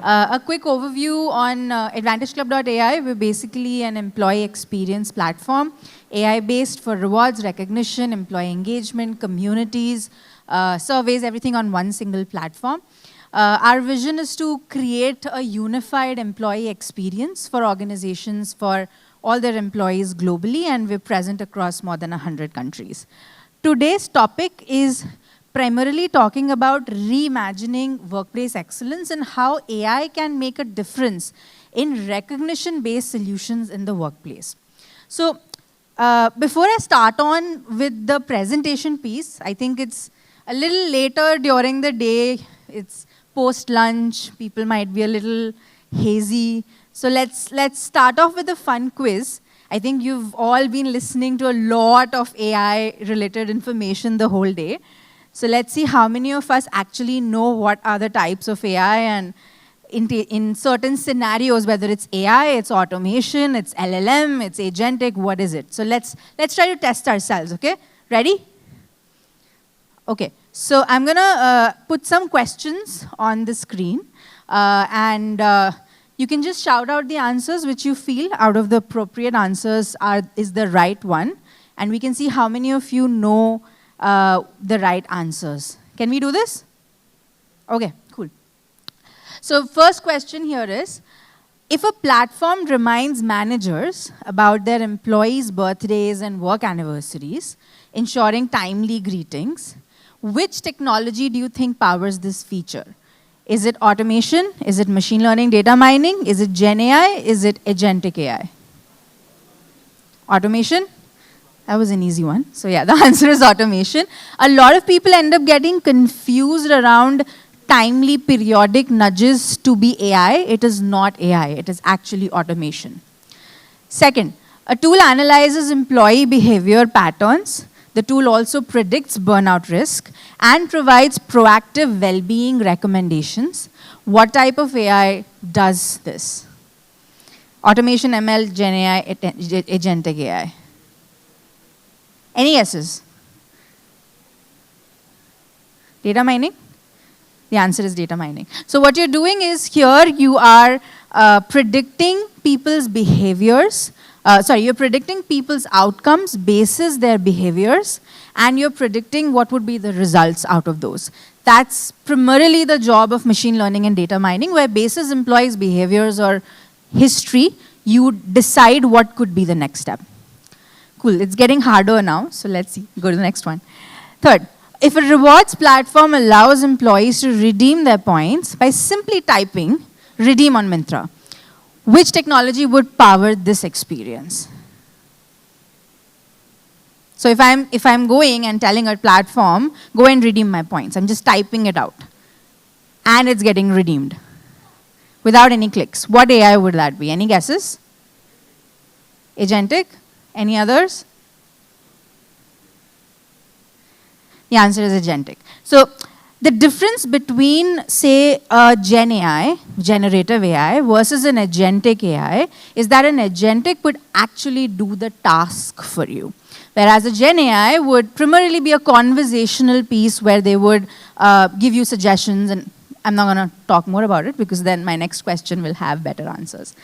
A quick overview on AdvantageClub.ai. We're basically an employee experience platform, AI-based for rewards, recognition, employee engagement, communities, surveys, everything on one single platform. Our vision is to create a unified employee experience for organizations, for all their employees globally, and we're present across more than 100 countries. Today's topic is primarily talking about reimagining workplace excellence and how AI can make a difference in recognition-based solutions in the workplace. So before I start on with the presentation piece, I think it's a little later during the day. It's post-lunch. People might be a little hazy. So let's start off with a fun quiz. I think you've all been listening to a lot of AI-related information the whole day. So let's see how many of us actually know what are the types of AI, and in certain scenarios, whether it's AI, it's automation, it's LLM, it's agentic, what is it? So let's try to test ourselves, okay? Ready? Okay, so I'm gonna put some questions on the screen, and you can just shout out the answers which you feel out of the appropriate answers is the right one, and we can see how many of you know the right answers. Can we do this? Okay, cool. So first question here is, if a platform reminds managers about their employees' birthdays and work anniversaries, ensuring timely greetings, which technology do you think powers this feature? Is it automation? Is it machine learning data mining? Is it Gen AI? Is it agentic AI? Automation? That was an easy one. So yeah, the answer is automation. A lot of people end up getting confused around timely periodic nudges to be AI. It is not AI. It is actually automation. Second, a tool analyzes employee behavior patterns. The tool also predicts burnout risk and provides proactive well-being recommendations. What type of AI does this? Automation, ML, Gen AI, agentic AI. Any guesses? Data mining? The answer is data mining. So what you're doing is here you are predicting people's behaviors. You're predicting people's outcomes basis their behaviors, and you're predicting what would be the results out of those. That's primarily the job of machine learning and data mining, where basis employees' behaviors or history, you decide what could be the next step. Cool, it's getting harder now, so let's see. Go to the next one. Third, if a rewards platform allows employees to redeem their points by simply typing redeem on Myntra, which technology would power this experience? So if I'm going and telling a platform, go and redeem my points, I'm just typing it out, and it's getting redeemed without any clicks. What AI would that be? Any guesses? Agentic? Any others? The answer is agentic. So the difference between, say, a Gen AI, generative AI, versus an agentic AI is that an agentic would actually do the task for you. Whereas a Gen AI would primarily be a conversational piece where they would give you suggestions, and I'm not going to talk more about it because then my next question will have better answers.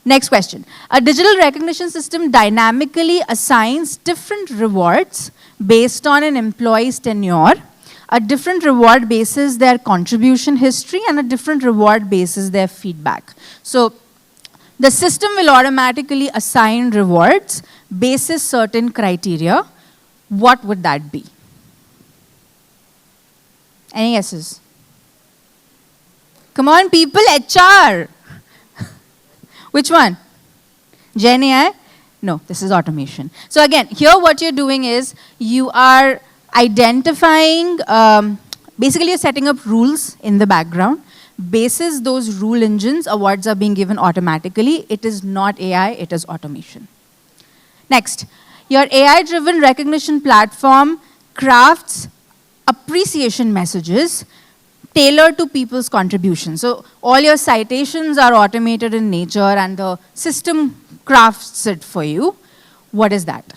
Next question. A digital recognition system dynamically assigns different rewards based on an employee's tenure. A different reward bases their contribution history, and a different reward bases their feedback. So the system will automatically assign rewards basis certain criteria. What would that be? Any guesses? Come on, people, HR. Which one? Gen AI? No, this is automation. So again, here what you're doing is you are identifying, basically you're setting up rules in the background. Basis those rule engines, awards are being given automatically. It is not AI, it is automation. Next, your AI-driven recognition platform crafts appreciation messages tailored to people's contributions. So all your citations are automated in nature, and the system crafts it for you. What is that?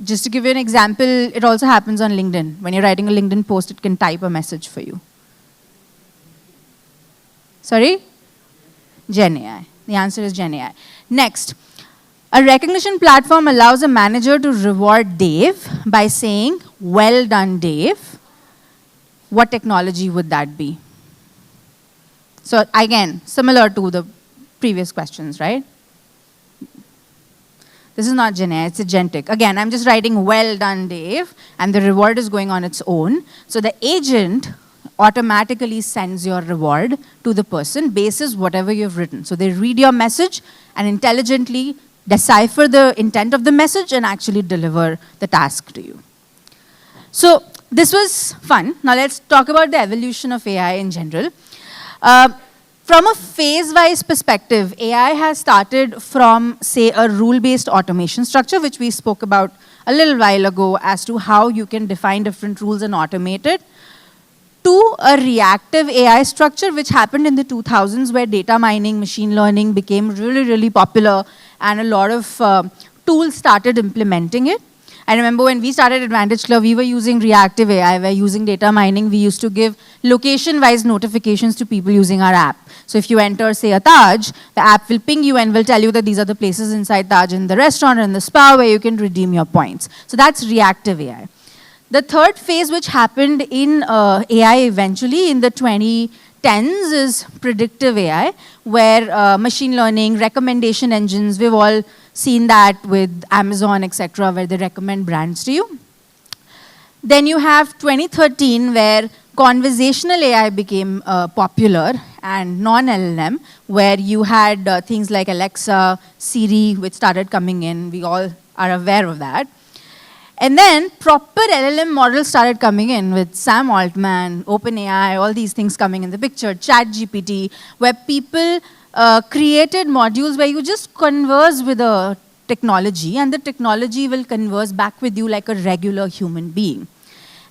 Just to give you an example, it also happens on LinkedIn. When you're writing a LinkedIn post, it can type a message for you. Sorry? Gen AI. The answer is Gen AI. Next, a recognition platform allows a manager to reward Dave by saying, well done, Dave. What technology would that be? So again, similar to the previous questions, right? This is not Gen AI, it's Agentic. Again, I'm just writing, well done, Dave, and the reward is going on its own. So the agent automatically sends your reward to the person basis whatever you've written. So they read your message and intelligently decipher the intent of the message and actually deliver the task to you. So this was fun. Now let's talk about the evolution of AI in general. From a phase-wise perspective, AI has started from, say, a rule-based automation structure, which we spoke about a little while ago as to how you can define different rules and automate it, to a reactive AI structure, which happened in the 2000s, where data mining, machine learning became really, really popular, and a lot of tools started implementing it. I remember when we started Advantage Club, we were using reactive AI. We're using data mining. We used to give location-wise notifications to people using our app. So if you enter, say, a Taj, the app will ping you and will tell you that these are the places inside Taj, in the restaurant or in the spa, where you can redeem your points. So that's reactive AI. The third phase, which happened in AI eventually in the 2010s, is predictive AI, where machine learning, recommendation engines, we've all seen that with Amazon, etc., where they recommend brands to you. Then you have 2013, where conversational AI became popular, and non-LLM, where you had things like Alexa, Siri, which started coming in. We all are aware of that. And then proper LLM models started coming in with Sam Altman, OpenAI, all these things coming in the picture, ChatGPT, where people created modules where you just converse with a technology, and the technology will converse back with you like a regular human being.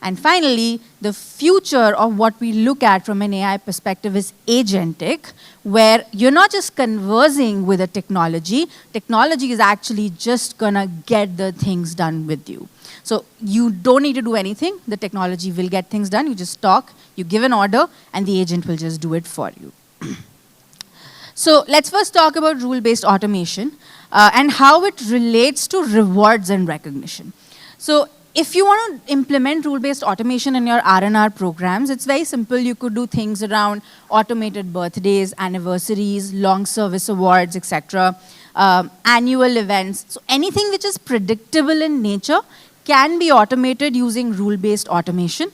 And finally, the future of what we look at from an AI perspective is agentic, where you're not just conversing with a technology. Technology is actually just going to get the things done with you. So you don't need to do anything. The technology will get things done. You just talk, you give an order, and the agent will just do it for you. So let's first talk about rule-based automation and how it relates to rewards and recognition. So if you want to implement rule-based automation in your R&R programs, it's very simple. You could do things around automated birthdays, anniversaries, long service awards, etc., annual events. So anything which is predictable in nature can be automated using rule-based automation.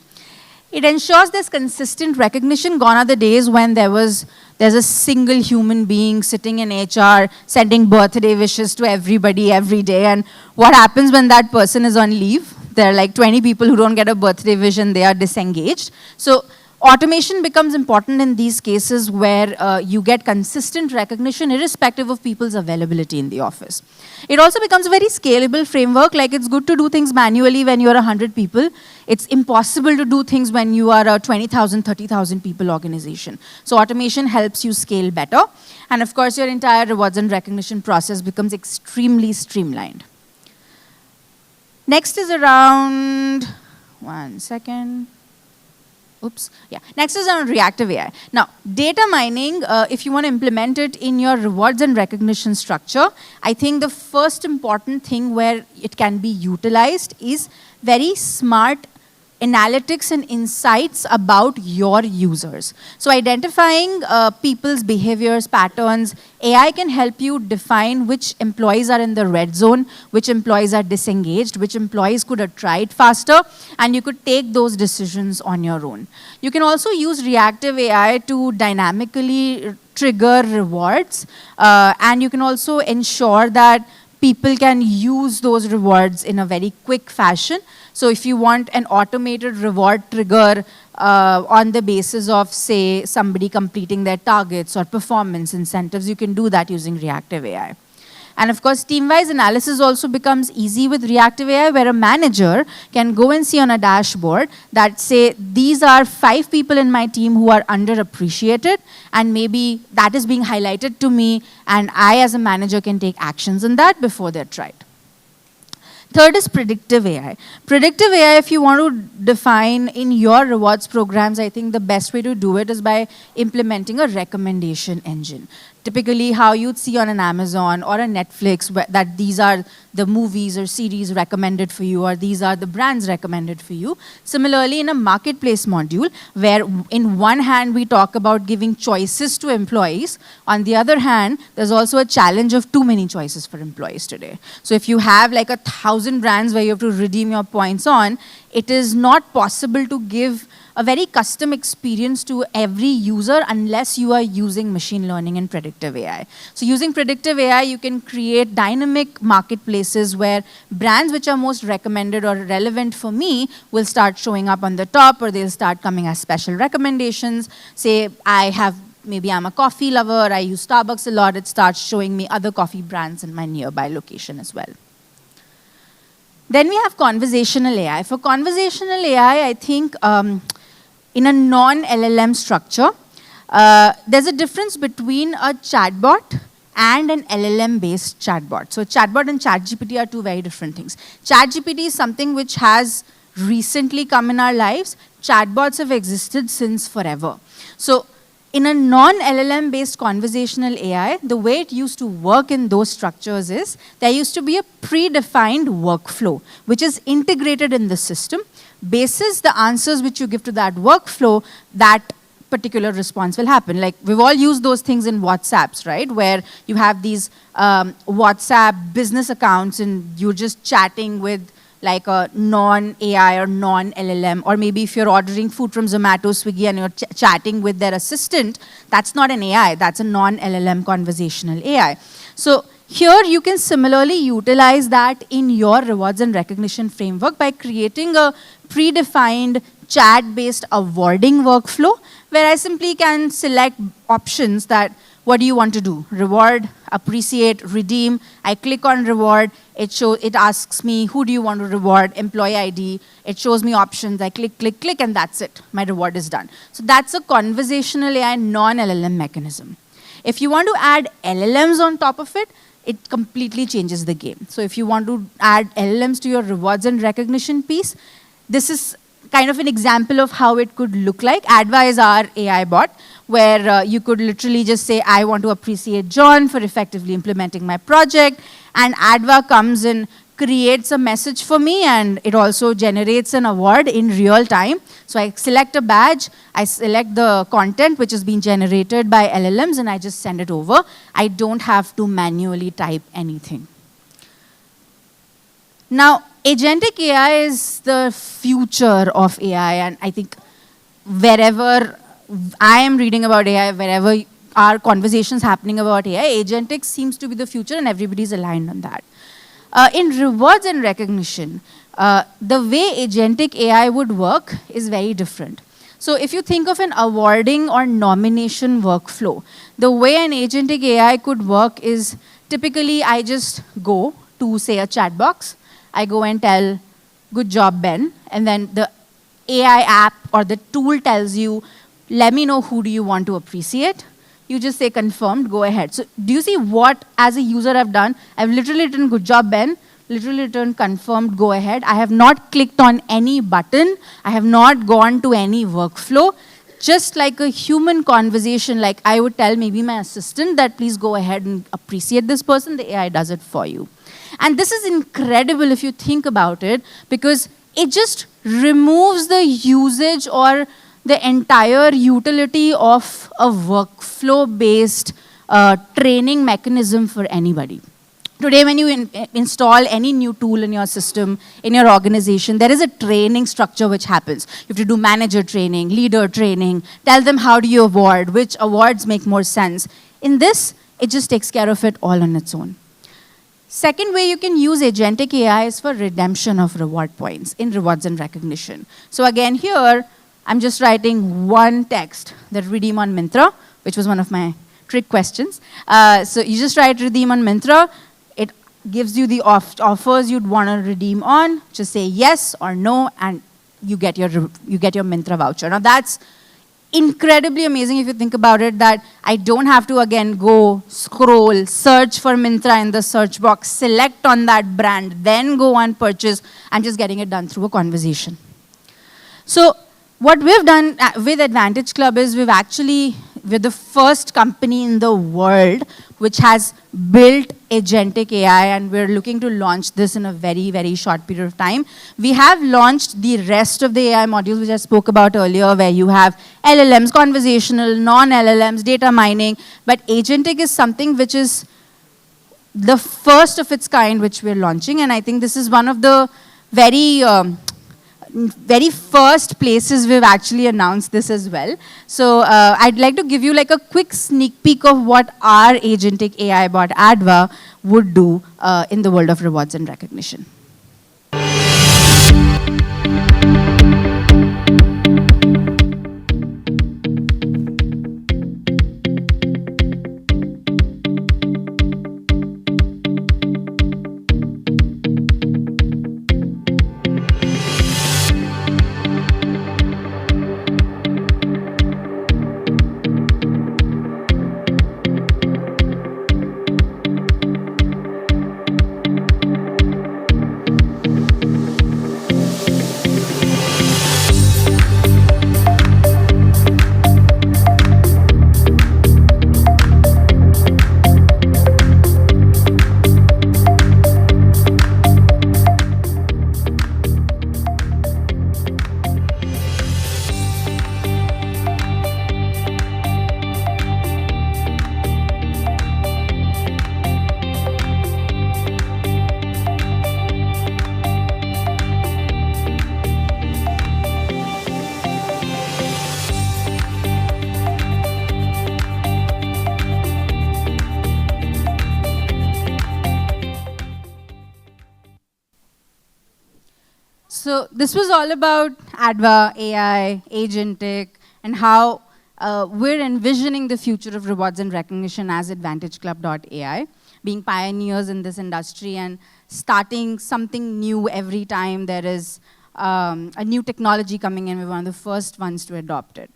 It ensures there's consistent recognition. Gone are the days when there's a single human being sitting in HR sending birthday wishes to everybody every day. And what happens when that person is on leave? There are like 20 people who don't get a birthday wish and they are disengaged. So automation becomes important in these cases where you get consistent recognition irrespective of people's availability in the office. It also becomes a very scalable framework. Like, it's good to do things manually when you're 100 people. It's impossible to do things when you are a 20,000, 30,000 people organization. So automation helps you scale better. And of course, your entire rewards and recognition process becomes extremely streamlined. Next is around, one second. Oops, yeah. Next is on reactive AI. Now, data mining, if you want to implement it in your rewards and recognition structure, I think the first important thing where it can be utilized is very smart analytics and insights about your users. So identifying people's behaviors, patterns, AI can help you define which employees are in the red zone, which employees are disengaged, which employees could have tried faster, and you could take those decisions on your own. You can also use reactive AI to dynamically trigger rewards, and you can also ensure that people can use those rewards in a very quick fashion. So if you want an automated reward trigger on the basis of, say, somebody completing their targets or performance incentives, you can do that using reactive AI. And of course, team-wise analysis also becomes easy with reactive AI, where a manager can go and see on a dashboard that, say, these are 5 people in my team who are underappreciated, and maybe that is being highlighted to me, and I as a manager can take actions on that before they're tried. Third is predictive AI. Predictive AI, if you want to define in your rewards programs, I think the best way to do it is by implementing a recommendation engine. Typically, how you'd see on an Amazon or a Netflix, that these are the movies or series recommended for you, or these are the brands recommended for you. Similarly, in a marketplace module, where in one hand we talk about giving choices to employees, on the other hand, there's also a challenge of too many choices for employees today. So if you have like 1,000 brands where you have to redeem your points on, it is not possible to give a very custom experience to every user unless you are using machine learning and predictive AI. So using predictive AI, you can create dynamic marketplaces where brands which are most recommended or relevant for me will start showing up on the top, or they'll start coming as special recommendations. Say maybe I'm a coffee lover, I use Starbucks a lot, it starts showing me other coffee brands in my nearby location as well. Then we have conversational AI. For conversational AI, I think in a non-LLM structure, there's a difference between a chatbot and an LLM-based chatbot. So chatbot and ChatGPT are two very different things. ChatGPT is something which has recently come in our lives. Chatbots have existed since forever. So in a non-LLM-based conversational AI, the way it used to work in those structures is there used to be a predefined workflow, which is integrated in the system. Basis the answers which you give to that workflow, that particular response will happen. Like we've all used those things in WhatsApps, right? Where you have these WhatsApp business accounts and you're just chatting with like a non-AI or non-LLM, or maybe if you're ordering food from Zomato, Swiggy, and you're chatting with their assistant, that's not an AI, that's a non-LLM conversational AI. So here you can similarly utilize that in your rewards and recognition framework by creating a predefined chat-based awarding workflow, where I simply can select options that, what do you want to do? Reward, appreciate, redeem. I click on reward. It asks me, who do you want to reward? Employee ID. It shows me options. I click, click, click, and that's it. My reward is done. So that's a conversational AI non-LLM mechanism. If you want to add LLMs on top of it, it completely changes the game. So if you want to add LLMs to your rewards and recognition piece, this is kind of an example of how it could look like. Adva is our AI bot, where you could literally just say, I want to appreciate John for effectively implementing my project. And Adva comes and creates a message for me, and it also generates an award in real time. So I select a badge, I select the content which has been generated by LLMs, and I just send it over. I don't have to manually type anything. Now, Agentic AI is the future of AI, and I think wherever I am reading about AI, wherever our conversations happening about AI, Agentic seems to be the future, and everybody's aligned on that. In rewards and recognition, the way Agentic AI would work is very different. So if you think of an awarding or nomination workflow, the way an Agentic AI could work is typically I just go to, say, a chat box. I go and tell, good job, Ben. And then the AI app or the tool tells you, let me know who do you want to appreciate. You just say confirmed, go ahead. So do you see what, as a user, I've done? I've literally written, good job, Ben. Literally written, confirmed, go ahead. I have not clicked on any button. I have not gone to any workflow. Just like a human conversation, like I would tell maybe my assistant that please go ahead and appreciate this person, the AI does it for you. And this is incredible if you think about it, because it just removes the usage or the entire utility of a workflow-based training mechanism for anybody. Today, when you install any new tool in your system, in your organization, there is a training structure which happens. You have to do manager training, leader training, tell them how do you award, which awards make more sense. In this, it just takes care of it all on its own. Second way you can use Agentic AI is for redemption of reward points in rewards and recognition. So again, here, I'm just writing one text, that redeem on Myntra, which was one of my trick questions. So you just write redeem on Myntra. It gives you the offers you'd want to redeem on. Just say yes or no, and you get your Myntra voucher. Now that's incredibly amazing if you think about it, that I don't have to again go scroll, search for Myntra in the search box, select on that brand, then go and purchase. I'm just getting it done through a conversation. So what we've done with Advantage Club is we're the first company in the world which has built Agentic AI, and we're looking to launch this in a very, very short period of time. We have launched the rest of the AI modules which I spoke about earlier, where you have LLMs, conversational, non-LLMs, data mining, but Agentic is something which is the first of its kind which we're launching, and I think this is one of the very first places we've actually announced this as well. So I'd like to give you like a quick sneak peek of what our Agentic AI bot Adva would do in the world of rewards and recognition. So this was all about Adva, AI, Agentic, and how we're envisioning the future of rewards and recognition as AdvantageClub.ai, being pioneers in this industry and starting something new every time there is a new technology coming in. We're one of the first ones to adopt it.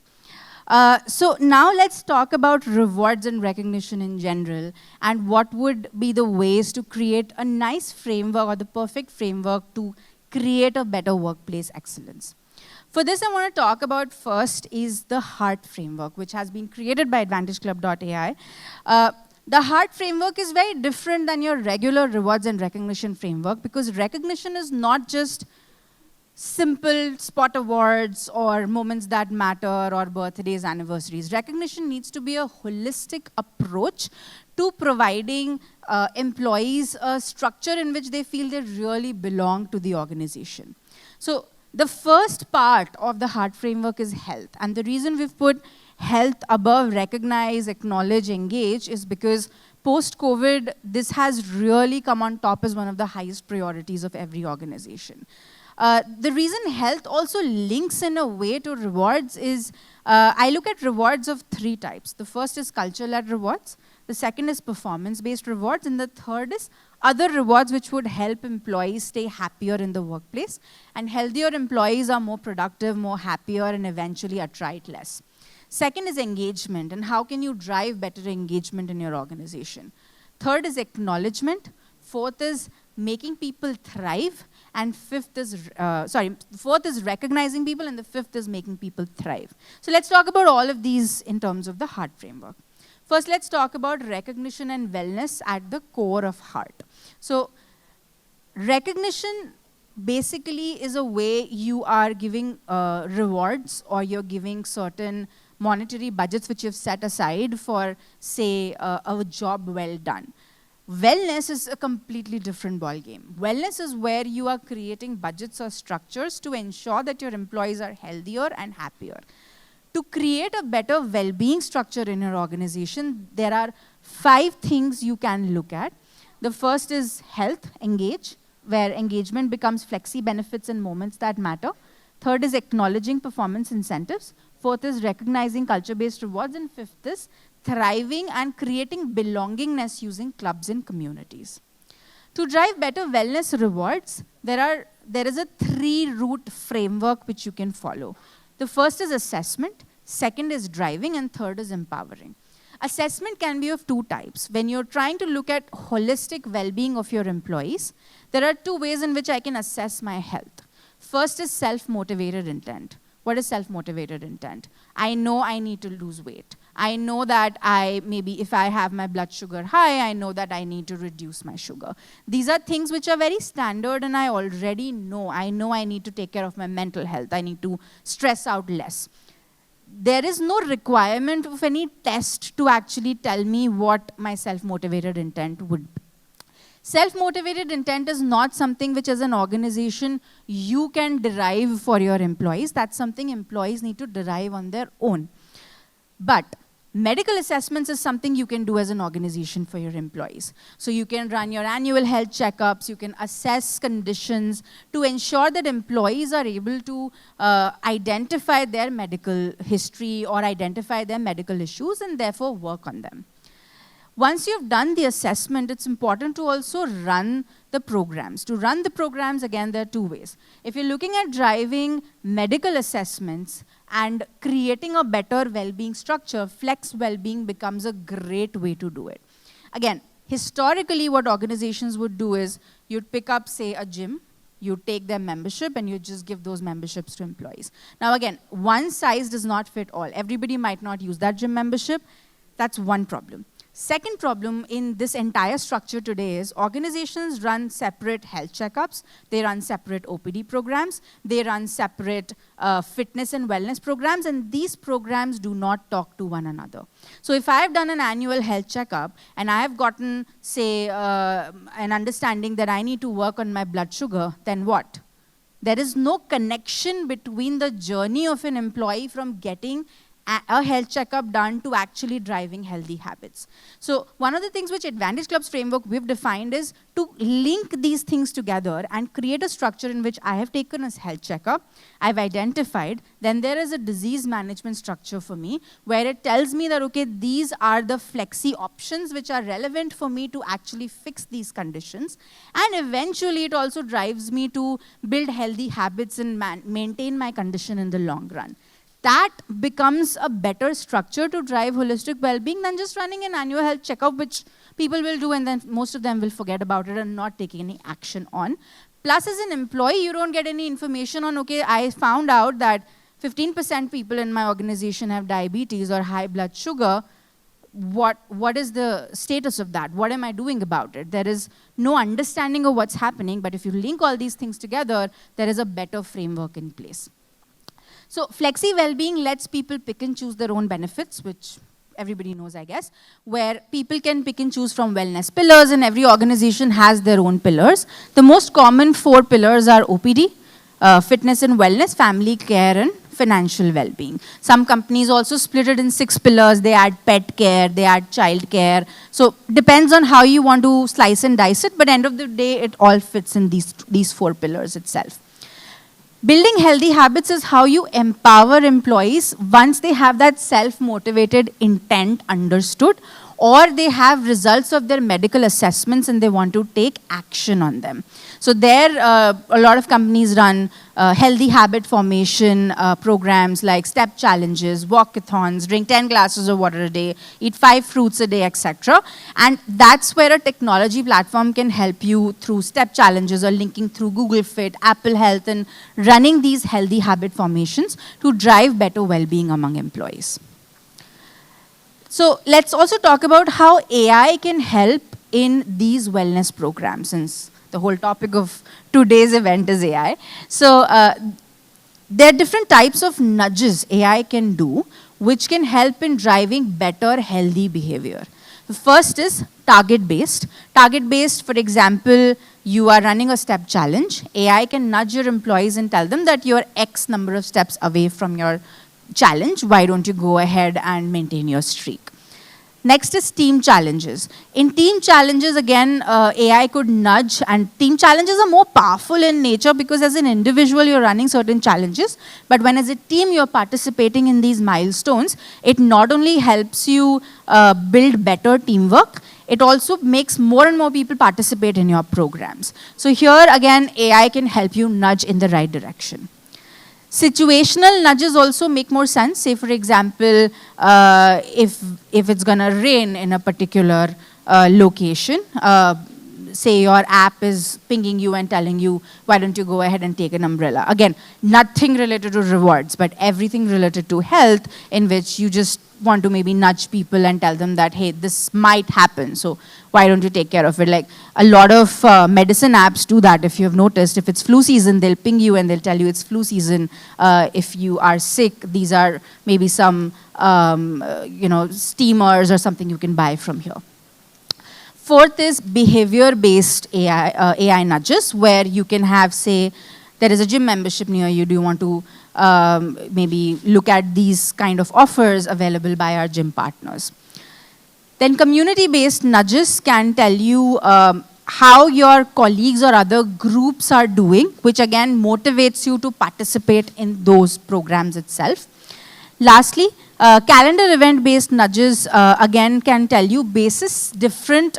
So now let's talk about rewards and recognition in general, and what would be the ways to create a nice framework or the perfect framework to create a better workplace excellence. For this, I want to talk about first is the HEART framework, which has been created by AdvantageClub.ai. The HEART framework is very different than your regular rewards and recognition framework, because recognition is not just simple spot awards or moments that matter or birthdays, anniversaries. Recognition needs to be a holistic approach to providing employees a structure in which they feel they really belong to the organization. So the first part of the HEART framework is health. And the reason we've put health above recognize, acknowledge, engage is because post-COVID, this has really come on top as one of the highest priorities of every organization. The reason health also links in a way to rewards is, I look at rewards of 3 types. The first is culture-led rewards, the second is performance-based rewards, and the third is other rewards which would help employees stay happier in the workplace. And healthier employees are more productive, more happier, and eventually attrite less. Second is engagement, and how can you drive better engagement in your organization. Third is acknowledgement. Fourth is making people thrive. And fourth is recognizing people, and the fifth is making people thrive. So let's talk about all of these in terms of the HEART framework. First, let's talk about recognition and wellness at the core of HEART. So recognition basically is a way you are giving rewards, or you're giving certain monetary budgets which you've set aside for, say, a job well done. Wellness is a completely different ballgame. Wellness is where you are creating budgets or structures to ensure that your employees are healthier and happier. To create a better well-being structure in your organization, there are 5 things you can look at. The first is health, engage, where engagement becomes flexi benefits and moments that matter. Third is acknowledging performance incentives. Fourth is recognizing culture-based rewards. And fifth is thriving and creating belongingness using clubs and communities. To drive better wellness rewards, there is a 3-route framework which you can follow. The first is assessment, second is driving, and third is empowering. Assessment can be of two types. When you're trying to look at holistic well-being of your employees, there are two ways in which I can assess my health. First is self-motivated intent. What is self-motivated intent? I know I need to lose weight. I know that maybe if I have my blood sugar high, I know that I need to reduce my sugar. These are things which are very standard, and I already know. I know I need to take care of my mental health. I need to stress out less. There is no requirement of any test to actually tell me what my self-motivated intent would be. Self-motivated intent is not something which as an organization you can derive for your employees. That's something employees need to derive on their own. But medical assessments is something you can do as an organization for your employees. So you can run your annual health checkups, you can assess conditions to ensure that employees are able to identify their medical history or identify their medical issues and therefore work on them. Once you've done the assessment, it's important to also run the programs. To run the programs, again, there are two ways. If you're looking at driving medical assessments and creating a better well-being structure, flex well-being becomes a great way to do it. Again, historically, what organizations would do is you'd pick up, say, a gym, you'd take their membership, and you'd just give those memberships to employees. Now, again, one size does not fit all. Everybody might not use that gym membership. That's one problem. Second problem in this entire structure today is organizations run separate health checkups, they run separate OPD programs, they run separate fitness and wellness programs, and these programs do not talk to one another. So if I have done an annual health checkup and I have gotten, say, an understanding that I need to work on my blood sugar, then what? There is no connection between the journey of an employee from getting a health checkup done to actually driving healthy habits. So one of the things which Advantage Club's framework we've defined is to link these things together and create a structure in which I have taken a health checkup, I've identified, then there is a disease management structure for me where it tells me that, okay, these are the flexi options which are relevant for me to actually fix these conditions. And eventually it also drives me to build healthy habits and maintain my condition in the long run. That becomes a better structure to drive holistic well-being than just running an annual health checkup, which people will do and then most of them will forget about it and not taking any action on. Plus, as an employee, you don't get any information on, okay, I found out that 15% people in my organization have diabetes or high blood sugar. What is the status of that? What am I doing about it? There is no understanding of what's happening, but if you link all these things together, there is a better framework in place. So flexi well-being lets people pick and choose their own benefits, which everybody knows, I guess, where people can pick and choose from wellness pillars, and every organization has their own pillars. The most common 4 pillars are OPD, fitness and wellness, family care, and financial well-being. Some companies also split it in 6 pillars. They add pet care, they add child care. So depends on how you want to slice and dice it, but end of the day, it all fits in these 4 pillars itself. Building healthy habits is how you empower employees once they have that self-motivated intent understood, or they have results of their medical assessments and they want to take action on them. So there, a lot of companies run healthy habit formation programs like step challenges, walkathons, drink 10 glasses of water a day, eat 5 fruits a day, etc. And that's where a technology platform can help you through step challenges or linking through Google Fit, Apple Health, and running these healthy habit formations to drive better well-being among employees. So let's also talk about how AI can help in these wellness programs, since the whole topic of today's event is AI. So there are different types of nudges AI can do, which can help in driving better healthy behavior. The first is target-based. Target-based, for example, you are running a step challenge. AI can nudge your employees and tell them that you're X number of steps away from your challenge. Why don't you go ahead and maintain your streak? Next is team challenges. In team challenges, again, AI could nudge, and team challenges are more powerful in nature because as an individual, you're running certain challenges, but when as a team, you're participating in these milestones, it not only helps you build better teamwork, it also makes more and more people participate in your programs. So here, again, AI can help you nudge in the right direction. Situational nudges also make more sense. Say, for example, if it's going to rain in a particular location, say your app is pinging you and telling you, why don't you go ahead and take an umbrella? Again, nothing related to rewards, but everything related to health, in which you just want to maybe nudge people and tell them that, hey, this might happen, so why don't you take care of it? Like a lot of medicine apps do that. If you have noticed, if it's flu season, they'll ping you and they'll tell you it's flu season. If you are sick, these are maybe some steamers or something you can buy from here. Fourth is behavior-based AI nudges, where you can have, say, there is a gym membership near you. Do you want to maybe look at these kind of offers available by our gym partners? Then community-based nudges can tell you how your colleagues or other groups are doing, which again motivates you to participate in those programs itself. Lastly, calendar event-based nudges again can tell you basis different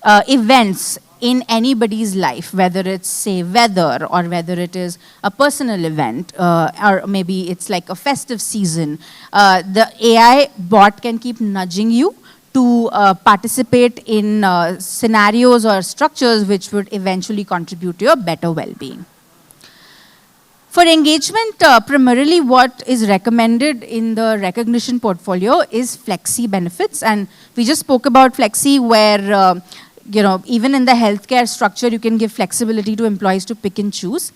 events in anybody's life, whether it's, say, weather, or whether it is a personal event, or maybe it's like a festive season. The AI bot can keep nudging you to participate in scenarios or structures which would eventually contribute to your better well-being. For engagement, primarily what is recommended in the recognition portfolio is flexi benefits. And we just spoke about flexi, where even in the healthcare structure, you can give flexibility to employees to pick and choose.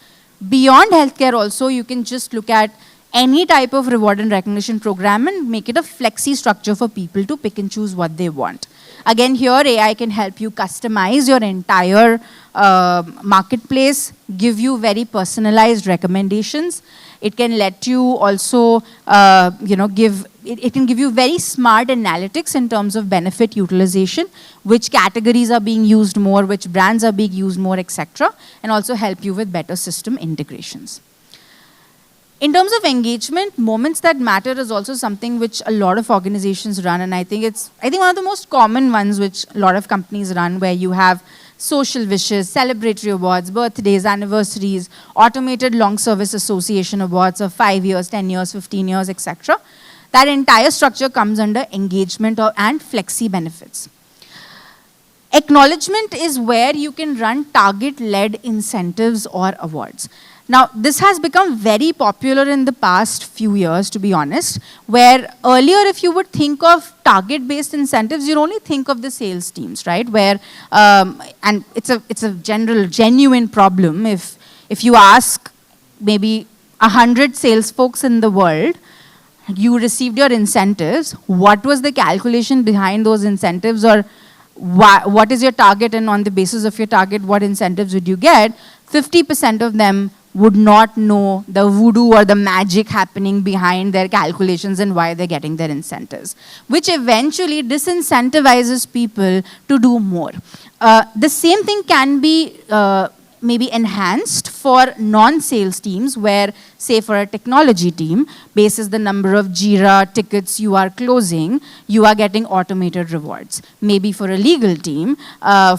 Beyond healthcare also, you can just look at any type of reward and recognition program and make it a flexi structure for people to pick and choose what they want. Again, here AI can help you customize your entire marketplace, give you very personalized recommendations. It can let you also, it can give you very smart analytics in terms of benefit utilization, which categories are being used more, which brands are being used more, etc., and also help you with better system integrations. In terms of engagement, moments that matter is also something which a lot of organizations run, and I think one of the most common ones which a lot of companies run, where you have social wishes, celebratory awards, birthdays, anniversaries, automated long service association awards of 5 years, 10 years, 15 years, etc. That entire structure comes under engagement and flexi benefits. Acknowledgement is where you can run target-led incentives or awards. Now, this has become very popular in the past few years, to be honest, where earlier, if you would think of target-based incentives, you'd only think of the sales teams, right? Where, and it's a genuine problem. If you ask maybe 100 sales folks in the world, you received your incentives, what was the calculation behind those incentives, or what is your target, and on the basis of your target, what incentives would you get? 50% of them would not know the voodoo or the magic happening behind their calculations and why they're getting their incentives, which eventually disincentivizes people to do more. The same thing can be maybe enhanced for non-sales teams, where, say, for a technology team, basis the number of Jira tickets you are closing, you are getting automated rewards. Maybe for a legal team,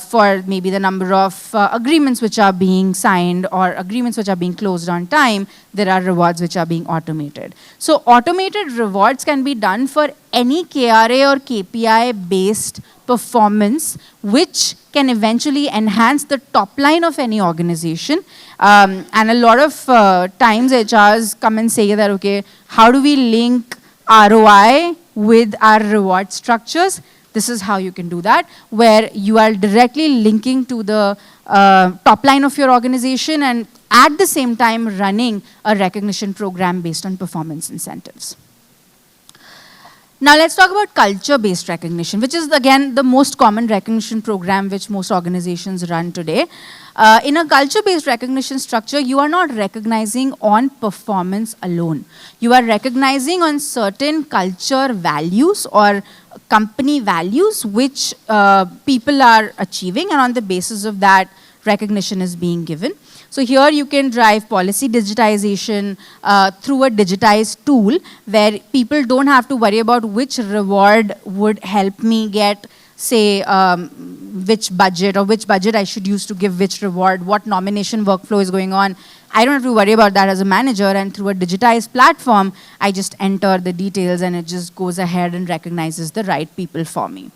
for maybe the number of agreements which are being signed or agreements which are being closed on time, there are rewards which are being automated. So automated rewards can be done for any KRA or KPI-based performance, which can eventually enhance the top line of any organization. And a lot of times HRs come and say that, okay, how do we link ROI with our reward structures? This is how you can do that, where you are directly linking to the top line of your organization and at the same time running a recognition program based on performance incentives. Now let's talk about culture-based recognition, which is again the most common recognition program which most organizations run today. In a culture-based recognition structure, you are not recognizing on performance alone. You are recognizing on certain culture values or company values which people are achieving, and on the basis of that, recognition is being given. So here you can drive policy digitization through a digitized tool where people don't have to worry about which reward would help me get say which budget I should use to give which reward, what nomination workflow is going on. I don't have to worry about that as a manager, and through a digitized platform, I just enter the details and it just goes ahead and recognizes the right people for me.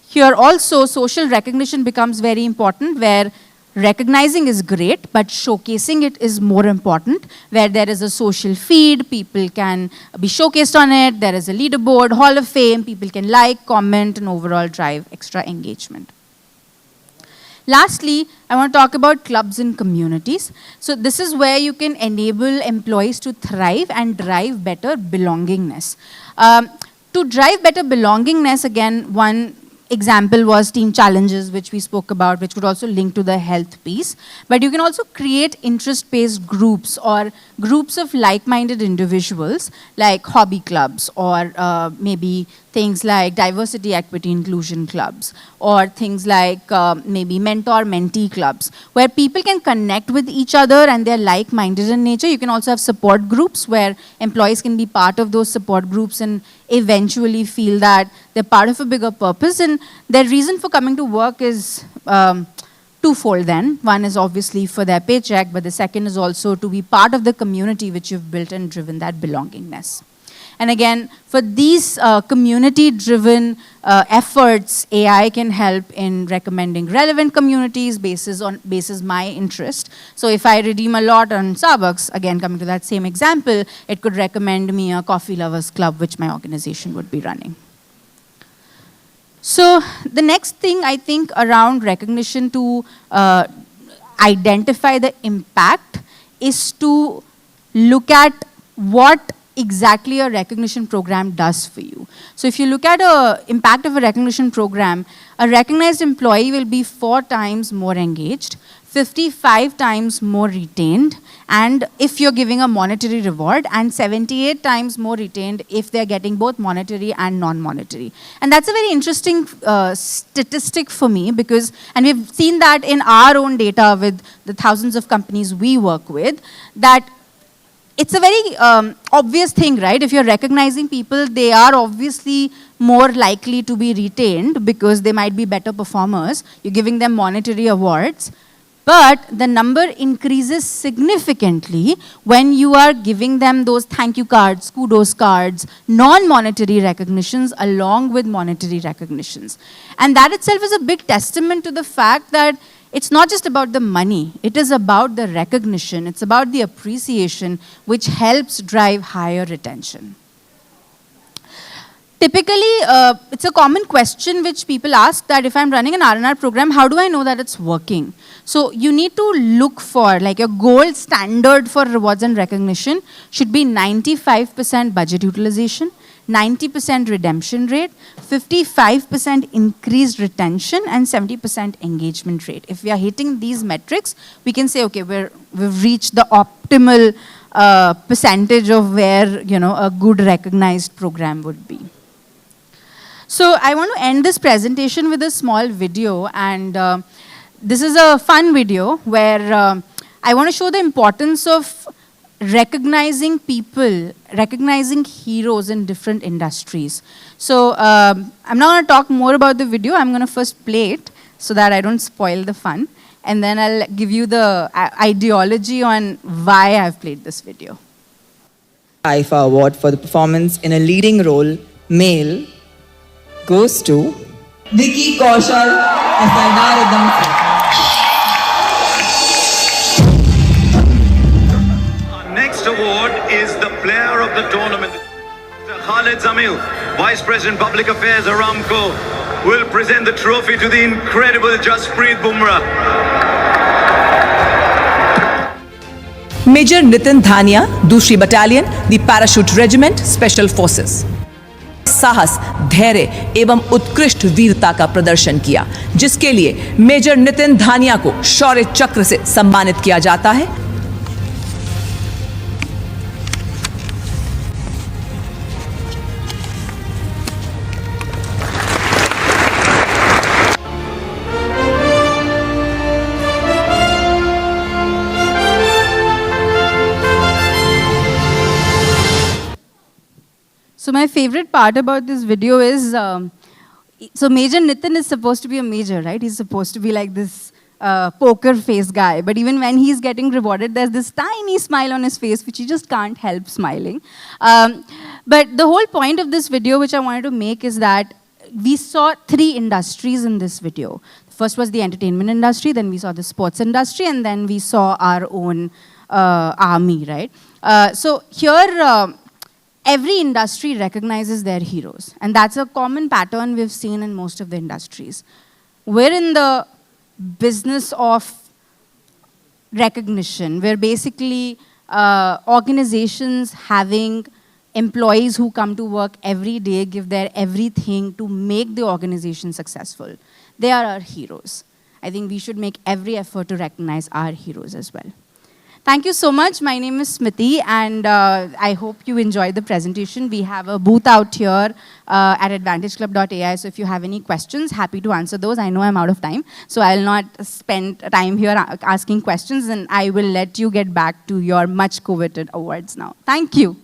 Here also, social recognition becomes very important, where recognizing is great, but showcasing it is more important, where there is a social feed, people can be showcased on it, there is a leaderboard, hall of fame, people can like, comment, and overall drive extra engagement. Lastly, I want to talk about clubs and communities. So this is where you can enable employees to thrive and drive better belongingness. To drive better belongingness, again, one example was team challenges, which we spoke about, which could also link to the health piece. But you can also create interest-based groups or groups of like-minded individuals, like hobby clubs, or maybe things like diversity, equity, inclusion clubs, or things like maybe mentor-mentee clubs, where people can connect with each other and they're like-minded in nature. You can also have support groups where employees can be part of those support groups and eventually feel that they're part of a bigger purpose. And their reason for coming to work is twofold then. One is obviously for their paycheck, but the second is also to be part of the community which you've built and driven that belongingness. And again, for these community-driven efforts, AI can help in recommending relevant communities basis my interest. So if I redeem a lot on Starbucks, again, coming to that same example, it could recommend me a coffee lovers club, which my organization would be running. So the next thing I think around recognition to identify the impact is to look at what exactly a recognition program does for you. So if you look at the impact of a recognition program, a recognized employee will be 4 times more engaged, 55 times more retained, and if you're giving a monetary reward, and 78 times more retained if they're getting both monetary and non-monetary. And that's a very interesting statistic for me, because, and we've seen that in our own data with the thousands of companies we work with, that it's a very obvious thing, right? If you're recognizing people, they are obviously more likely to be retained because they might be better performers. You're giving them monetary awards. But the number increases significantly when you are giving them those thank you cards, kudos cards, non-monetary recognitions along with monetary recognitions. And that itself is a big testament to the fact that it's not just about the money, it is about the recognition, it's about the appreciation, which helps drive higher retention. Typically, it's a common question which people ask, that if I'm running an R&R program, how do I know that it's working? So you need to look for, like, your gold standard for rewards and recognition should be 95% budget utilization, 90% redemption rate, 55% increased retention, and 70% engagement rate. If we are hitting these metrics, we can say, okay, we've reached the optimal percentage of where, you know, a good recognized program would be. So I want to end this presentation with a small video, and this is a fun video where I want to show the importance of recognizing people, recognizing heroes in different industries. So I'm not going to talk more about the video. I'm going to first play it so that I don't spoil the fun. And then I'll give you the ideology on why I've played this video. IFA award for the performance in a leading role, male, goes to Vicky Kaushal of Naradam. Next award is the player of the tournament. Mr. Khalid Zamil, Vice President Public Affairs Aramco, will present the trophy to the incredible Jasprit Bumrah. Major Nitin Dhania, 2री battalion, the Parachute Regiment, Special Forces. साहस, धैर्य एवं उत्कृष्ट वीरता का प्रदर्शन किया, जिसके लिए मेजर नितिन धानिया को शौर्य चक्र से सम्मानित किया जाता है। So my favorite part about this video is So Major Nitin is supposed to be a major, right? He's supposed to be like this poker face guy. But even when he's getting rewarded, there's this tiny smile on his face, which he just can't help smiling. But the whole point of this video, which I wanted to make, is that we saw 3 industries in this video. First was the entertainment industry, then we saw the sports industry, and then we saw our own army, right? So here, every industry recognizes their heroes. And that's a common pattern we've seen in most of the industries. We're in the business of recognition, where basically organizations having employees who come to work every day, give their everything to make the organization successful. They are our heroes. I think we should make every effort to recognize our heroes as well. Thank you so much. My name is Smiti, and I hope you enjoyed the presentation. We have a booth out here at AdvantageClub.ai, so if you have any questions, happy to answer those. I know I'm out of time, so I'll not spend time here asking questions, and I will let you get back to your much coveted awards now. Thank you.